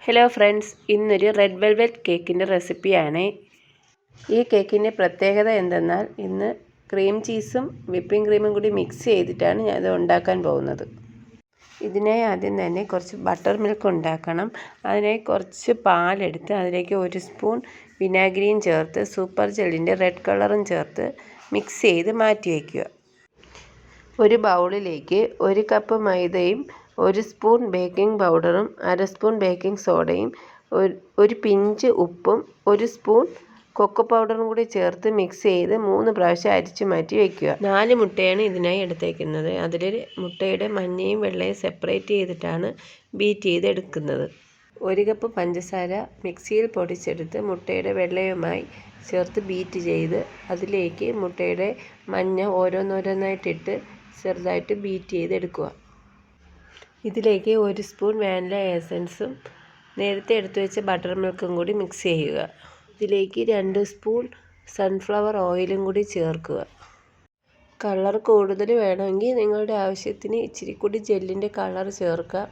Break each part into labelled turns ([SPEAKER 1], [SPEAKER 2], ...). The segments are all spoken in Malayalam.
[SPEAKER 1] ഹലോ ഫ്രണ്ട്സ്, ഇന്നൊരു റെഡ് വെൽവെറ്റ് കേക്കിൻ്റെ റെസിപ്പിയാണ്. ഈ കേക്കിൻ്റെ പ്രത്യേകത എന്തെന്നാൽ ഇന്ന് ക്രീം ചീസും വിപ്പിംഗ് ക്രീമും കൂടി മിക്സ് ചെയ്തിട്ടാണ് ഞാനത് ഉണ്ടാക്കാൻ പോകുന്നത്. ഇതിനായി ആദ്യം തന്നെ കുറച്ച് ബട്ടർ മിൽക്ക് ഉണ്ടാക്കണം. അതിനായി കുറച്ച് പാലെടുത്ത് അതിലേക്ക് 1 സ്പൂൺ വിനാഗിരിയും ചേർത്ത് സൂപ്പർ ജെല്ലിൻ്റെ റെഡ് കളറും ചേർത്ത് മിക്സ് ചെയ്ത് മാറ്റി വയ്ക്കുക. ഒരു ബൗളിലേക്ക് 1 കപ്പ് മൈദയും 1 സ്പൂൺ ബേക്കിംഗ് പൗഡറും 1/2 സ്പൂൺ ബേക്കിംഗ് സോഡയും ഒരു പിഞ്ച് ഉപ്പും 1 സ്പൂൺ കൊക്കോ പൗഡറും കൂടി ചേർത്ത് മിക്സ് ചെയ്ത് 3 പ്രാവശ്യം അരിച്ചു മാറ്റി വയ്ക്കുക. 4 മുട്ടയാണ് ഇതിനായി എടുത്തേക്കുന്നത്. അതിൽ മുട്ടയുടെ മഞ്ഞയും വെള്ളയും സെപ്പറേറ്റ് ചെയ്തിട്ടാണ് ബീറ്റ് ചെയ്തെടുക്കുന്നത്. 1 കപ്പ് പഞ്ചസാര മിക്സിയിൽ പൊടിച്ചെടുത്ത് മുട്ടയുടെ വെള്ളയുമായി ചേർത്ത് ബീറ്റ് ചെയ്ത് അതിലേക്ക് മുട്ടയുടെ മഞ്ഞ ഓരോന്നോരോന്നായിട്ടിട്ട് ചെറുതായിട്ട് ബീറ്റ് ചെയ്തെടുക്കുക. ഇതിലേക്ക് 1 സ്പൂൺ വാനില എസൻസും നേരത്തെ എടുത്തു വെച്ച ബട്ടർ മിൽക്കും കൂടി മിക്സ് ചെയ്യുക. ഇതിലേക്ക് 2 സ്പൂൺ സൺഫ്ലവർ ഓയിലും കൂടി ചേർക്കുക. കളർ കൂടുതൽ വേണമെങ്കിൽ നിങ്ങളുടെ ആവശ്യത്തിന് ഇച്ചിരി കൂടി ജെല്ലിൻ്റെ കളർ ചേർക്കുക.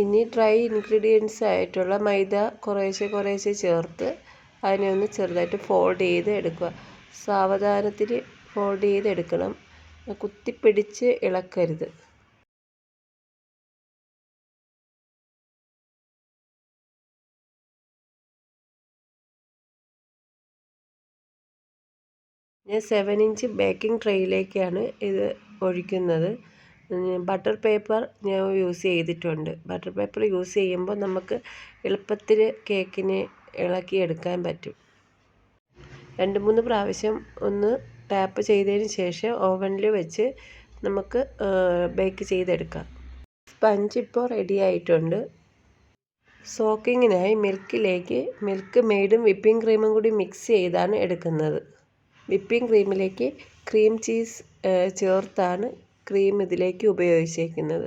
[SPEAKER 1] ഇനി ഡ്രൈ ഇൻഗ്രീഡിയൻസ് ആയിട്ടുള്ള മൈദ കുറേശ്ശെ ചേർത്ത് അതിനെ ഒന്ന് ചെറുതായിട്ട് ഫോൾഡ് ചെയ്ത് എടുക്കുക. സാവധാനത്തിൽ ഫോൾഡ് ചെയ്തെടുക്കണം, കുത്തിപ്പിടിച്ച് ഇളക്കരുത്. ഞാൻ 7 ഇഞ്ച് ബേക്കിംഗ് ട്രേയിലേക്കാണ് ഇത് ഒഴിക്കുന്നത്. ബട്ടർ പേപ്പർ ഞാൻ യൂസ് ചെയ്തിട്ടുണ്ട്. ബട്ടർ പേപ്പർ യൂസ് ചെയ്യുമ്പോൾ നമുക്ക് എളുപ്പത്തിൽ കേക്കിനെ ഇളക്കിയെടുക്കാൻ പറ്റും. 2-3 പ്രാവശ്യം ഒന്ന് ടാപ്പ് ചെയ്തതിന് ശേഷം ഓവനിൽ വെച്ച് നമുക്ക് ബേക്ക് ചെയ്തെടുക്കാം. സ്പഞ്ച് ഇപ്പോൾ റെഡി ആയിട്ടുണ്ട്. സോക്കിങ്ങിനായി മിൽക്കിലേക്ക് മിൽക്ക് മെയ്ഡും വിപ്പിംഗ് ക്രീമും കൂടി മിക്സ് ചെയ്താണ് എടുക്കുന്നത്. വിപ്പിംഗ് ക്രീമിലേക്ക് ക്രീം ചീസ് ചേർത്താണ് ക്രീം ഇതിലേക്ക് ഉപയോഗിച്ചേക്കുന്നത്.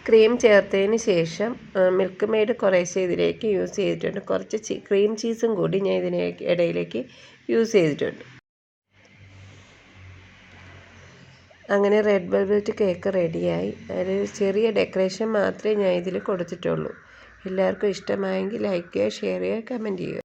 [SPEAKER 1] ക്രീം ചേർത്തതിന് ശേഷം മിൽക്ക് മെയ്ഡ് കുറേശ്ശെ ഇതിലേക്ക് യൂസ് ചെയ്തിട്ടുണ്ട്. കുറച്ച് ക്രീം ചീസും കൂടി ഞാൻ ഇടയിലേക്ക് യൂസ് ചെയ്തിട്ടുണ്ട്. അങ്ങനെ റെഡ് വെൽവെറ്റ് കേക്ക് റെഡിയായി. അതിൽ ചെറിയ ഡെക്കറേഷൻ മാത്രമേ ഞാൻ ഇതിൽ കൊടുത്തിട്ടുള്ളൂ. എല്ലാവർക്കും ഇഷ്ടമായെങ്കിൽ ലൈക്ക് ചെയ്യുക, ഷെയർ ചെയ്യുക, കമൻറ്റ് ചെയ്യുക.